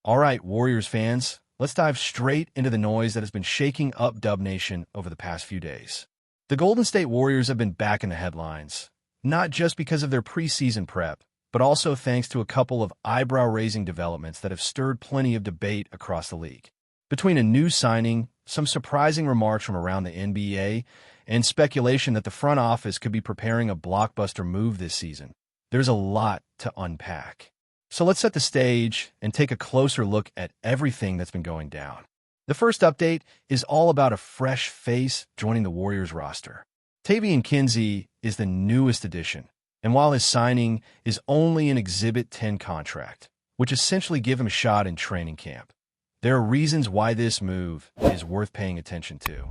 All right, Warriors fans, let's dive straight into the noise that has been shaking up Dub Nation over the past few days. The Golden State Warriors have been back in the headlines, not just because of their preseason prep, but also thanks to a couple of eyebrow-raising developments that have stirred plenty of debate across the league. Between a new signing, some surprising remarks from around the NBA, and speculation that the front office could be preparing a blockbuster move this season, there's a lot to unpack. So let's set the stage and take a closer look at everything that's been going down. The first update is all about a fresh face joining the Warriors roster. Tavian Kinsey is the newest addition, and while his signing is only an Exhibit 10 contract, which essentially give him a shot in training camp, there are reasons why this move is worth paying attention to.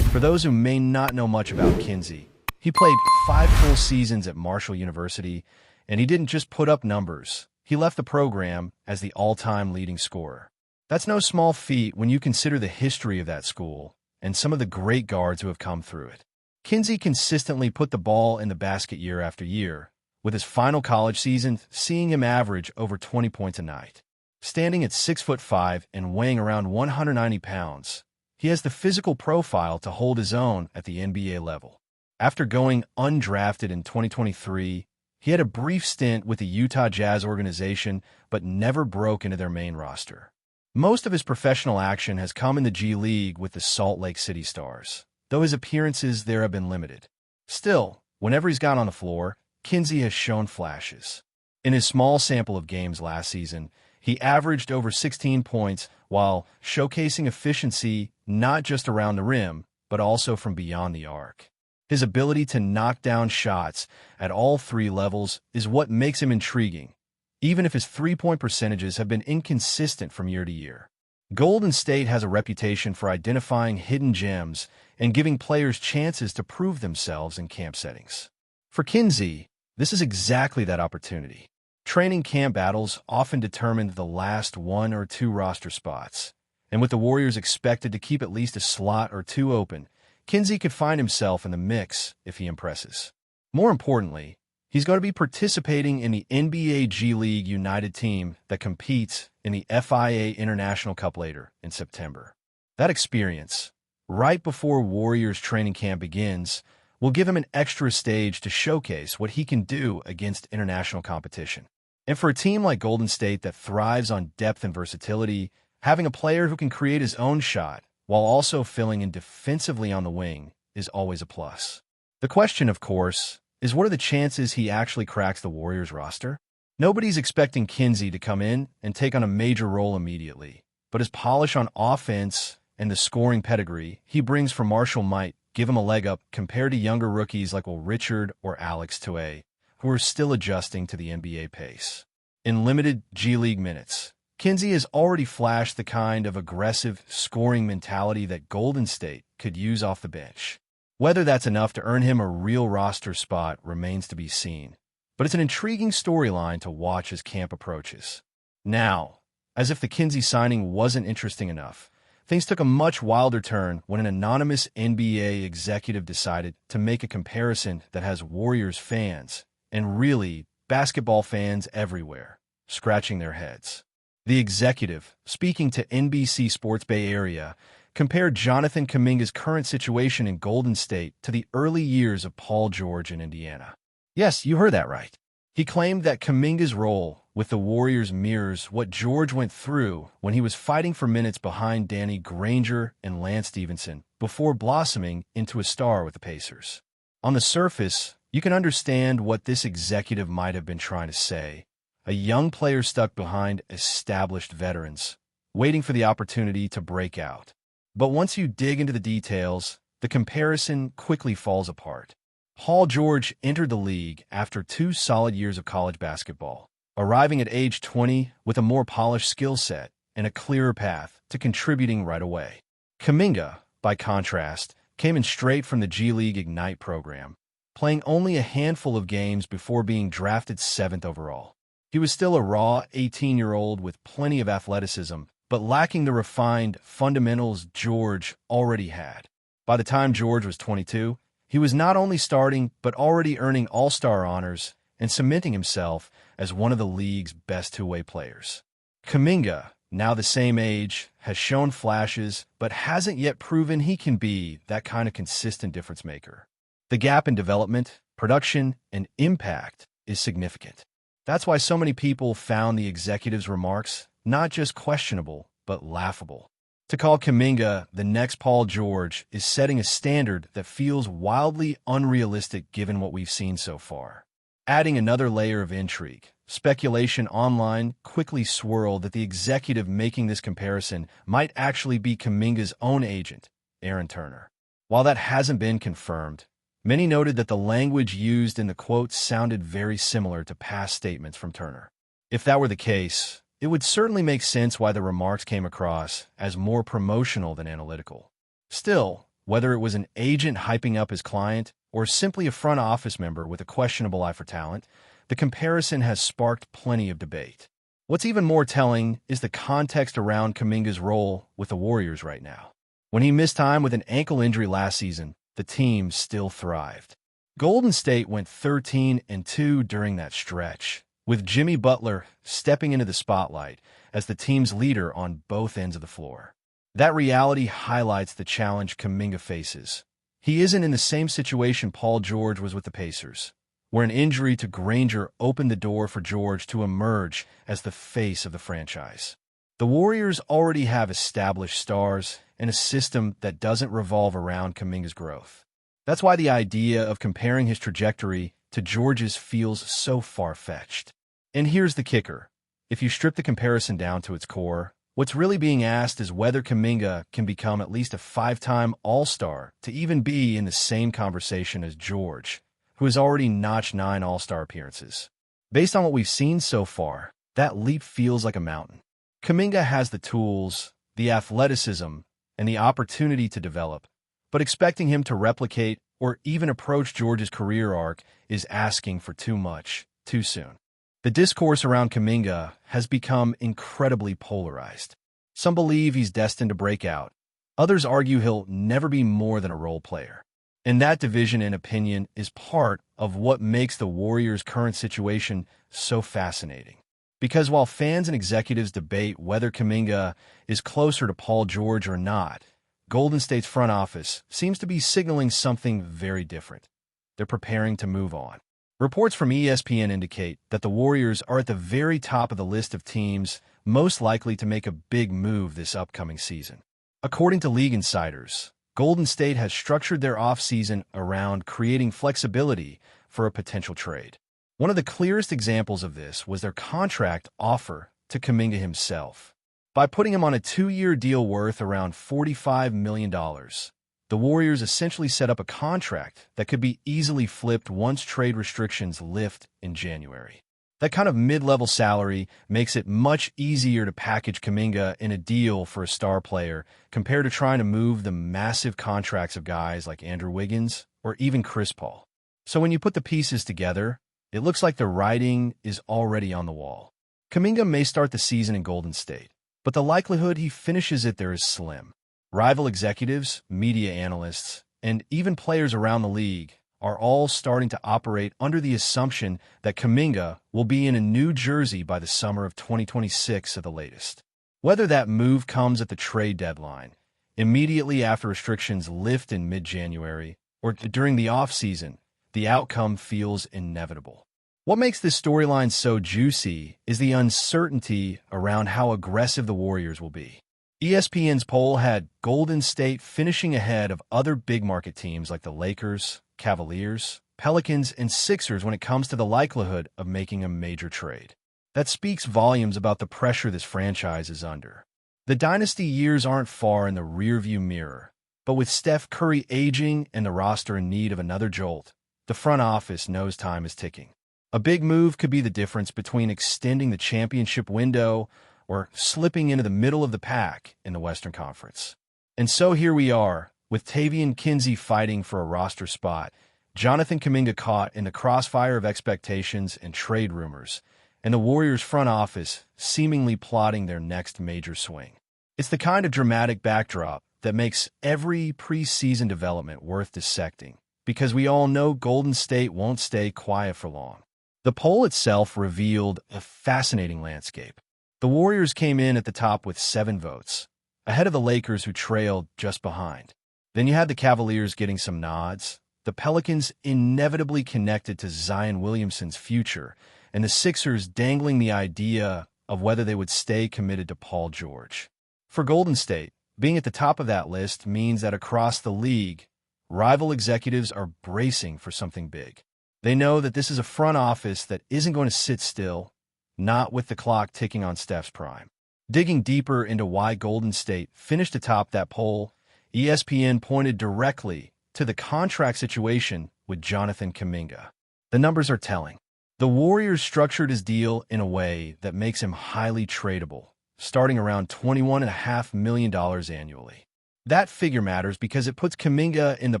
For those who may not know much about Kinsey, he played 5 full seasons at Marshall University, and he didn't just put up numbers. He left the program as the all-time leading scorer. That's no small feat when you consider the history of that school and some of the great guards who have come through it. Kinsey consistently put the ball in the basket year after year, with his final college season seeing him average over 20 points a night. Standing at 6'5" and weighing around 190 pounds, he has the physical profile to hold his own at the NBA level. After going undrafted in 2023, he had a brief stint with the Utah Jazz organization, but never broke into their main roster. Most of his professional action has come in the G League with the Salt Lake City Stars, though his appearances there have been limited. Still, whenever he's got on the floor, Kinsey has shown flashes. In his small sample of games last season, he averaged over 16 points while showcasing efficiency not just around the rim, but also from beyond the arc. His ability to knock down shots at all 3 levels is what makes him intriguing, even if his three-point percentages have been inconsistent from year to year. Golden State has a reputation for identifying hidden gems and giving players chances to prove themselves in camp settings. For Kinsey, this is exactly that opportunity. Training camp battles often determined the last 1 or 2 roster spots, and with the Warriors expected to keep at least a slot or 2 open, Kinsey could find himself in the mix if he impresses. More importantly, he's going to be participating in the NBA G League United team that competes in the FIA International Cup later in September. That experience, right before Warriors training camp begins, will give him an extra stage to showcase what he can do against international competition. And for a team like Golden State that thrives on depth and versatility, having a player who can create his own shot while also filling in defensively on the wing is always a plus. The question, of course, is what are the chances he actually cracks the Warriors roster? Nobody's expecting Kinsey to come in and take on a major role immediately, but his polish on offense and the scoring pedigree he brings from Marshall might give him a leg up compared to younger rookies like Richard or Alex Toé, who are still adjusting to the NBA pace. In limited G League minutes, Kinsey has already flashed the kind of aggressive scoring mentality that Golden State could use off the bench. Whether that's enough to earn him a real roster spot remains to be seen, but it's an intriguing storyline to watch as camp approaches. Now, as if the Kinsey signing wasn't interesting enough, things took a much wilder turn when an anonymous NBA executive decided to make a comparison that has Warriors fans, and really basketball fans everywhere, scratching their heads. The executive, speaking to NBC Sports Bay Area, compared Jonathan Kuminga's current situation in Golden State to the early years of Paul George in Indiana. Yes, you heard that right. He claimed that Kuminga's role with the Warriors mirrors what George went through when he was fighting for minutes behind Danny Granger and Lance Stevenson before blossoming into a star with the Pacers. On the surface, you can understand what this executive might have been trying to say. A young player stuck behind established veterans, waiting for the opportunity to break out. But once you dig into the details, the comparison quickly falls apart. Paul George entered the league after 2 solid years of college basketball, arriving at age 20 with a more polished skill set and a clearer path to contributing right away. Kuminga, by contrast, came in straight from the G League Ignite program, playing only a handful of games before being drafted 7th overall. He was still a raw 18-year-old with plenty of athleticism, but lacking the refined fundamentals George already had. By the time George was 22, he was not only starting, but already earning All-Star honors and cementing himself as one of the league's best two-way players. Kuminga, now the same age, has shown flashes, but hasn't yet proven he can be that kind of consistent difference maker. The gap in development, production, and impact is significant. That's why so many people found the executive's remarks not just questionable, but laughable. To call Kuminga the next Paul George is setting a standard that feels wildly unrealistic given what we've seen so far. Adding another layer of intrigue, speculation online quickly swirled that the executive making this comparison might actually be Kuminga's own agent, Aaron Turner. While that hasn't been confirmed, many noted that the language used in the quote sounded very similar to past statements from Turner. If that were the case, it would certainly make sense why the remarks came across as more promotional than analytical. Still, whether it was an agent hyping up his client or simply a front office member with a questionable eye for talent, the comparison has sparked plenty of debate. What's even more telling is the context around Kuminga's role with the Warriors right now. When he missed time with an ankle injury last season, the team still thrived. Golden State went 13-2 during that stretch, with Jimmy Butler stepping into the spotlight as the team's leader on both ends of the floor. That reality highlights the challenge Kuminga faces. He isn't in the same situation Paul George was with the Pacers, where an injury to Granger opened the door for George to emerge as the face of the franchise. The Warriors already have established stars and a system that doesn't revolve around Kuminga's growth. That's why the idea of comparing his trajectory to George's feels so far-fetched. And here's the kicker. If you strip the comparison down to its core, what's really being asked is whether Kuminga can become at least a 5-time All-Star to even be in the same conversation as George, who has already notched 9 All-Star appearances. Based on what we've seen so far, that leap feels like a mountain. Kuminga has the tools, the athleticism, and the opportunity to develop, but expecting him to replicate or even approach George's career arc is asking for too much, too soon. The discourse around Kuminga has become incredibly polarized. Some believe he's destined to break out. Others argue he'll never be more than a role player. And that division in opinion is part of what makes the Warriors' current situation so fascinating. Because while fans and executives debate whether Kuminga is closer to Paul George or not, Golden State's front office seems to be signaling something very different. They're preparing to move on. Reports from ESPN indicate that the Warriors are at the very top of the list of teams most likely to make a big move this upcoming season. According to league insiders, Golden State has structured their offseason around creating flexibility for a potential trade. One of the clearest examples of this was their contract offer to Kuminga himself. By putting him on a 2-year deal worth around $45 million, the Warriors essentially set up a contract that could be easily flipped once trade restrictions lift in January. That kind of mid-level salary makes it much easier to package Kuminga in a deal for a star player compared to trying to move the massive contracts of guys like Andrew Wiggins or even Chris Paul. So when you put the pieces together, it looks like the writing is already on the wall. Kuminga may start the season in Golden State, but the likelihood he finishes it there is slim. Rival executives, media analysts, and even players around the league are all starting to operate under the assumption that Kuminga will be in a new jersey by the summer of 2026 at the latest. Whether that move comes at the trade deadline, immediately after restrictions lift in mid-January, or during the offseason, the outcome feels inevitable. What makes this storyline so juicy is the uncertainty around how aggressive the Warriors will be. ESPN's poll had Golden State finishing ahead of other big-market teams like the Lakers, Cavaliers, Pelicans, and Sixers when it comes to the likelihood of making a major trade. That speaks volumes about the pressure this franchise is under. The dynasty years aren't far in the rearview mirror, but with Steph Curry aging and the roster in need of another jolt, the front office knows time is ticking. A big move could be the difference between extending the championship window or slipping into the middle of the pack in the Western Conference. And so here we are, with Tavian Kinsey fighting for a roster spot, Jonathan Kuminga caught in the crossfire of expectations and trade rumors, and the Warriors' front office seemingly plotting their next major swing. It's the kind of dramatic backdrop that makes every preseason development worth dissecting, because we all know Golden State won't stay quiet for long. The poll itself revealed a fascinating landscape. The Warriors came in at the top with 7 votes, ahead of the Lakers who trailed just behind. Then you had the Cavaliers getting some nods, the Pelicans inevitably connected to Zion Williamson's future, and the Sixers dangling the idea of whether they would stay committed to Paul George. For Golden State, being at the top of that list means that across the league, rival executives are bracing for something big. They know that this is a front office that isn't going to sit still, not with the clock ticking on Steph's prime. Digging deeper into why Golden State finished atop that poll, ESPN pointed directly to the contract situation with Jonathan Kuminga. The numbers are telling. The Warriors structured his deal in a way that makes him highly tradable, starting around $21.5 million annually. That figure matters because it puts Kuminga in the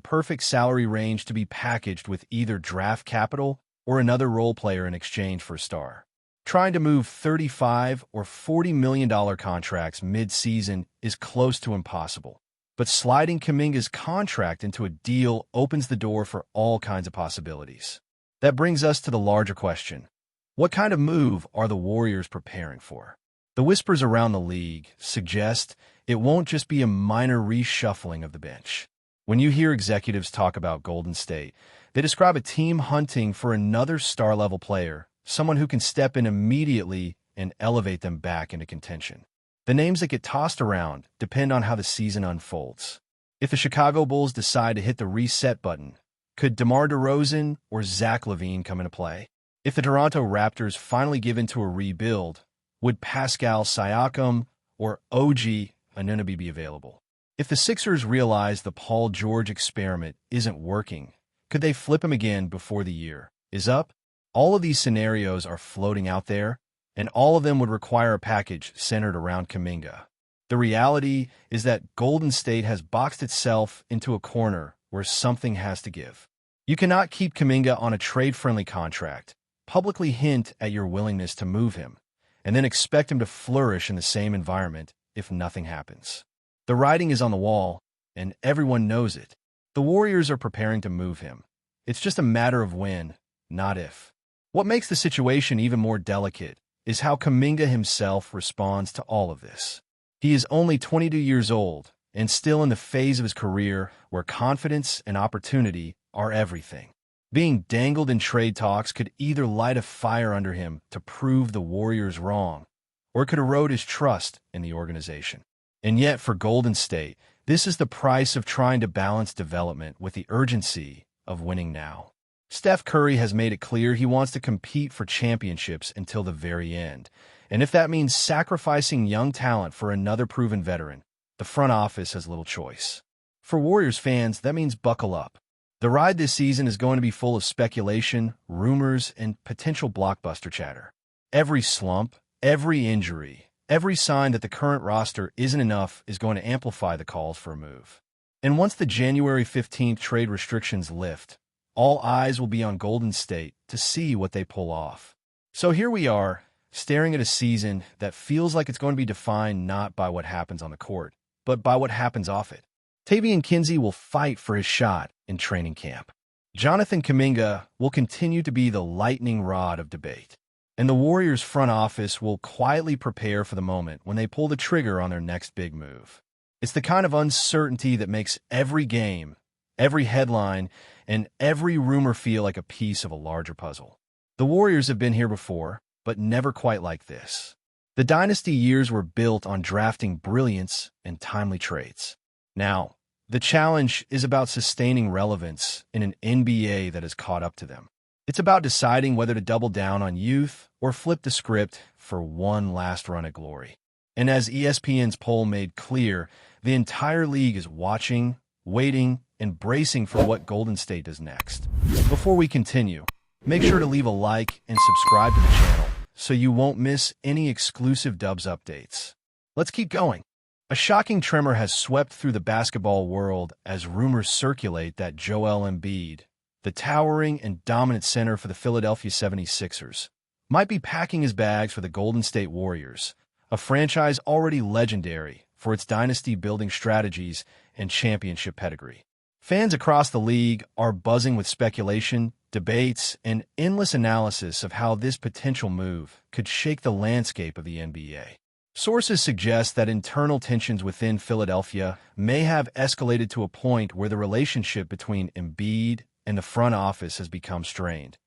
perfect salary range to be packaged with either draft capital or another role player in exchange for a star. Trying to move $35 or $40 million contracts mid-season is close to impossible. But sliding Kuminga's contract into a deal opens the door for all kinds of possibilities. That brings us to the larger question. What kind of move are the Warriors preparing for? The whispers around the league suggest it won't just be a minor reshuffling of the bench. When you hear executives talk about Golden State, they describe a team hunting for another star-level player, someone who can step in immediately and elevate them back into contention. The names that get tossed around depend on how the season unfolds. If the Chicago Bulls decide to hit the reset button, could DeMar DeRozan or Zach LaVine come into play? If the Toronto Raptors finally give in to a rebuild, would Pascal Siakam or OG Anunoby be available? If the Sixers realize the Paul George experiment isn't working, could they flip him again before the year is up? All of these scenarios are floating out there, and all of them would require a package centered around Kuminga. The reality is that Golden State has boxed itself into a corner where something has to give. You cannot keep Kuminga on a trade-friendly contract, publicly hint at your willingness to move him, and then expect him to flourish in the same environment if nothing happens. The writing is on the wall, and everyone knows it. The Warriors are preparing to move him. It's just a matter of when, not if. What makes the situation even more delicate is how Kuminga himself responds to all of this. He is only 22 years old and still in the phase of his career where confidence and opportunity are everything. Being dangled in trade talks could either light a fire under him to prove the Warriors wrong, or it could erode his trust in the organization. And yet, for Golden State, this is the price of trying to balance development with the urgency of winning now. Steph Curry has made it clear he wants to compete for championships until the very end, and if that means sacrificing young talent for another proven veteran, the front office has little choice. For Warriors fans, that means buckle up. The ride this season is going to be full of speculation, rumors, and potential blockbuster chatter. Every slump, every injury, every sign that the current roster isn't enough is going to amplify the calls for a move. And once the January 15th trade restrictions lift, all eyes will be on Golden State to see what they pull off. So here we are, staring at a season that feels like it's going to be defined not by what happens on the court, but by what happens off it. Tavian Kinsey will fight for his shot in training camp. Jonathan Kuminga will continue to be the lightning rod of debate. And the Warriors front office will quietly prepare for the moment when they pull the trigger on their next big move. It's the kind of uncertainty that makes every game, every headline, and every rumor feel like a piece of a larger puzzle. The Warriors have been here before, but never quite like this. The dynasty years were built on drafting brilliance and timely trades. Now, the challenge is about sustaining relevance in an NBA that has caught up to them. It's about deciding whether to double down on youth or flip the script for one last run at glory. And as ESPN's poll made clear, the entire league is watching, waiting, and bracing for what Golden State does next. Before we continue, make sure to leave a like and subscribe to the channel so you won't miss any exclusive Dubs updates. Let's keep going. A shocking tremor has swept through the basketball world as rumors circulate that Joel Embiid, the towering and dominant center for the Philadelphia 76ers, might be packing his bags for the Golden State Warriors, a franchise already legendary for its dynasty-building strategies and championship pedigree. Fans across the league are buzzing with speculation debates, and endless analysis of how this potential move could shake the landscape of the NBA. Sources suggest that internal tensions within Philadelphia may have escalated to a point where the relationship between Embiid and the front office has become strained,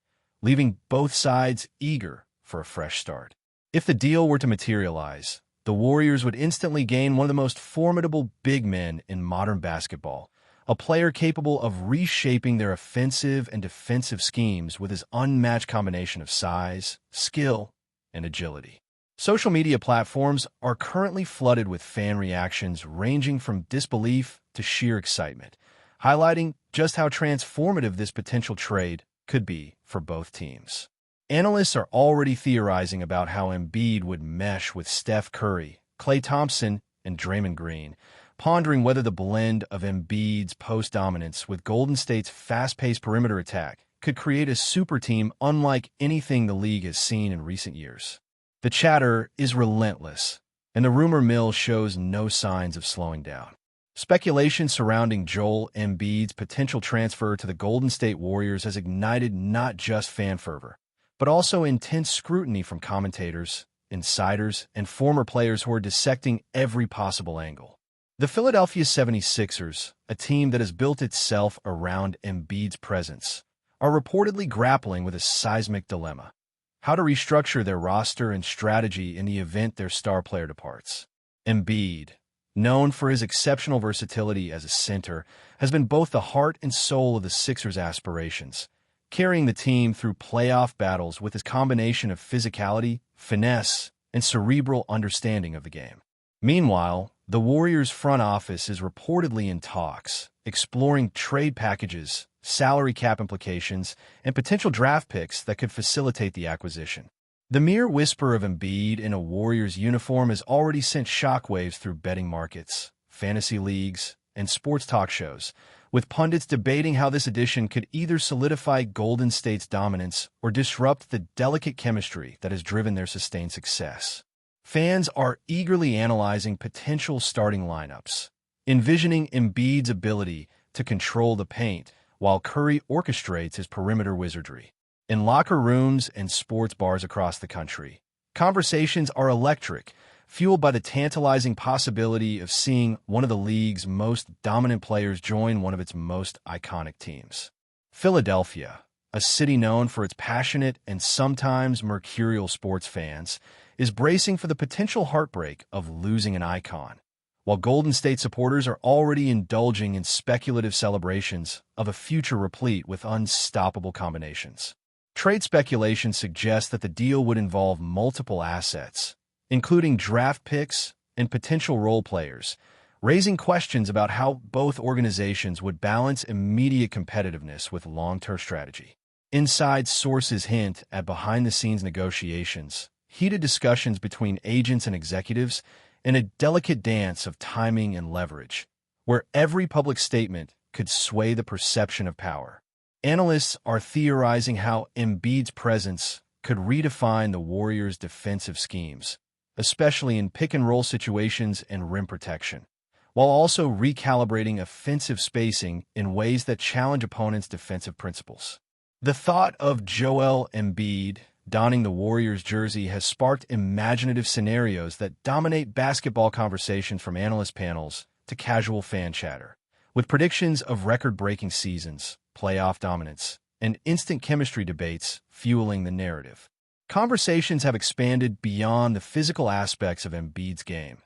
leaving both sides eager for a fresh start. If the deal were to materialize, the Warriors would instantly gain one of the most formidable big men in modern basketball, a player capable of reshaping their offensive and defensive schemes with his unmatched combination of size, skill, and agility. Social media platforms are currently flooded with fan reactions ranging from disbelief to sheer excitement, highlighting just how transformative this potential trade could be for both teams. Analysts are already theorizing about how Embiid would mesh with Steph Curry, Klay Thompson, and Draymond Green, pondering whether the blend of Embiid's post-dominance with Golden State's fast-paced perimeter attack could create a super team unlike anything the league has seen in recent years. The chatter is relentless, and the rumor mill shows no signs of slowing down. Speculation surrounding Joel Embiid's potential transfer to the Golden State Warriors has ignited not just fan fervor, but also intense scrutiny from commentators, insiders, and former players who are dissecting every possible angle. The Philadelphia 76ers, a team that has built itself around Embiid's presence, are reportedly grappling with a seismic dilemma: how to restructure their roster and strategy in the event their star player departs. Embiid, known for his exceptional versatility as a center, has been both the heart and soul of the Sixers' aspirations, carrying the team through playoff battles with his combination of physicality, finesse, and cerebral understanding of the game. Meanwhile, the Warriors' front office is reportedly in talks, exploring trade packages, salary cap implications, and potential draft picks that could facilitate the acquisition. The mere whisper of Embiid in a Warriors uniform has already sent shockwaves through betting markets, fantasy leagues, and sports talk shows, with pundits debating how this addition could either solidify Golden State's dominance or disrupt the delicate chemistry that has driven their sustained success. Fans are eagerly analyzing potential starting lineups, envisioning Embiid's ability to control the paint while Curry orchestrates his perimeter wizardry. In locker rooms and sports bars across the country, conversations are electric, fueled by the tantalizing possibility of seeing one of the league's most dominant players join one of its most iconic teams. Philadelphia, a city known for its passionate and sometimes mercurial sports fans, is bracing for the potential heartbreak of losing an icon, while Golden State supporters are already indulging in speculative celebrations of a future replete with unstoppable combinations. Trade speculation suggests that the deal would involve multiple assets, including draft picks and potential role players, raising questions about how both organizations would balance immediate competitiveness with long-term strategy. Inside sources hint at behind-the-scenes negotiations, heated discussions between agents and executives, and a delicate dance of timing and leverage, where every public statement could sway the perception of power. Analysts are theorizing how Embiid's presence could redefine the Warriors' defensive schemes, especially in pick-and-roll situations and rim protection, while also recalibrating offensive spacing in ways that challenge opponents' defensive principles. The thought of Joel Embiid donning the Warriors jersey has sparked imaginative scenarios that dominate basketball conversations, from analyst panels to casual fan chatter, with predictions of record-breaking seasons, playoff dominance, and instant chemistry debates fueling the narrative. Conversations have expanded beyond the physical aspects of Embiid's game,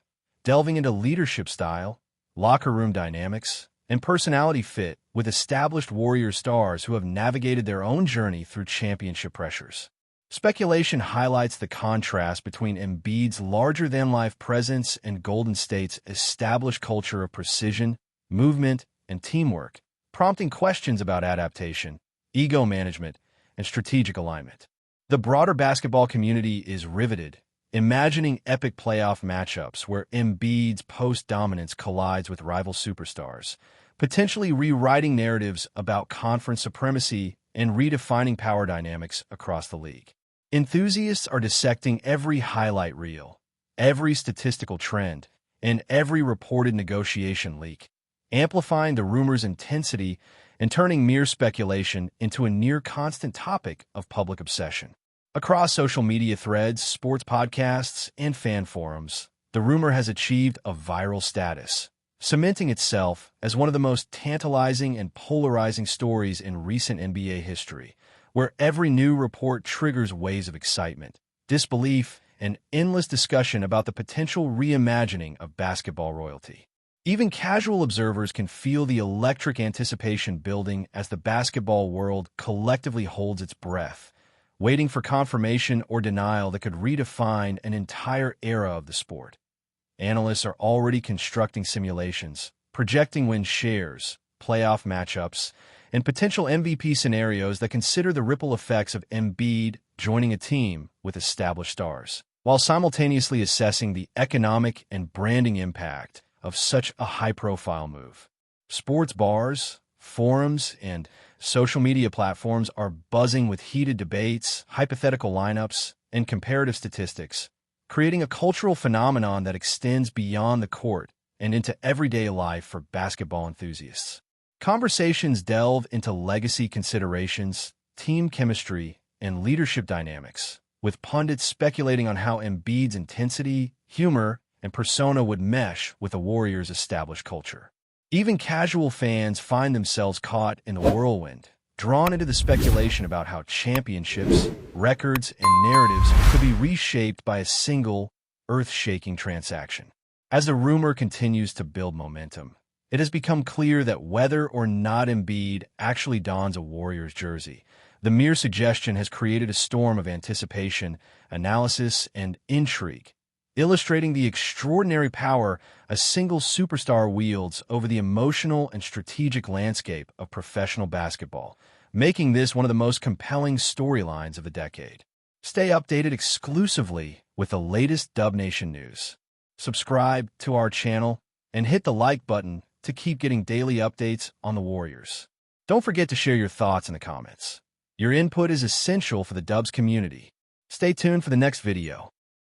delving into leadership style, locker room dynamics, and personality fit with established Warrior stars who have navigated their own journey through championship pressures. Speculation highlights the contrast between Embiid's larger-than-life presence and Golden State's established culture of precision, movement, and teamwork, prompting questions about adaptation, ego management, and strategic alignment. The broader basketball community is riveted, imagining epic playoff matchups where Embiid's post-dominance collides with rival superstars, potentially rewriting narratives about conference supremacy and redefining power dynamics across the league. Enthusiasts are dissecting every highlight reel, every statistical trend, and every reported negotiation leak, amplifying the rumor's intensity and turning mere speculation into a near-constant topic of public obsession. Across social media threads, sports podcasts, and fan forums, the rumor has achieved a viral status, cementing itself as one of the most tantalizing and polarizing stories in recent NBA history, where every new report triggers waves of excitement, disbelief, and endless discussion about the potential reimagining of basketball royalty. Even casual observers can feel the electric anticipation building as the basketball world collectively holds its breath, waiting for confirmation or denial that could redefine an entire era of the sport. Analysts are already constructing simulations, projecting win shares, playoff matchups, and potential MVP scenarios that consider the ripple effects of Embiid joining a team with established stars, while simultaneously assessing the economic and branding impact of such a high-profile move. Sports bars, forums, and social media platforms are buzzing with heated debates, hypothetical lineups, and comparative statistics, creating a cultural phenomenon that extends beyond the court and into everyday life for basketball enthusiasts. Conversations delve into legacy considerations, team chemistry, and leadership dynamics, with pundits speculating on how Embiid's intensity, humor, and persona would mesh with the Warriors' established culture. Even casual fans find themselves caught in the whirlwind, drawn into the speculation about how championships, records, and narratives could be reshaped by a single, earth-shaking transaction. As the rumor continues to build momentum, it has become clear that whether or not Embiid actually dons a Warriors jersey, the mere suggestion has created a storm of anticipation, analysis, and intrigue, illustrating the extraordinary power a single superstar wields over the emotional and strategic landscape of professional basketball, making this one of the most compelling storylines of the decade. Stay updated exclusively with the latest Dub Nation news. Subscribe to our channel and hit the like button to keep getting daily updates on the Warriors. Don't forget to share your thoughts in the comments. Your input is essential for the Dubs community. Stay tuned for the next video.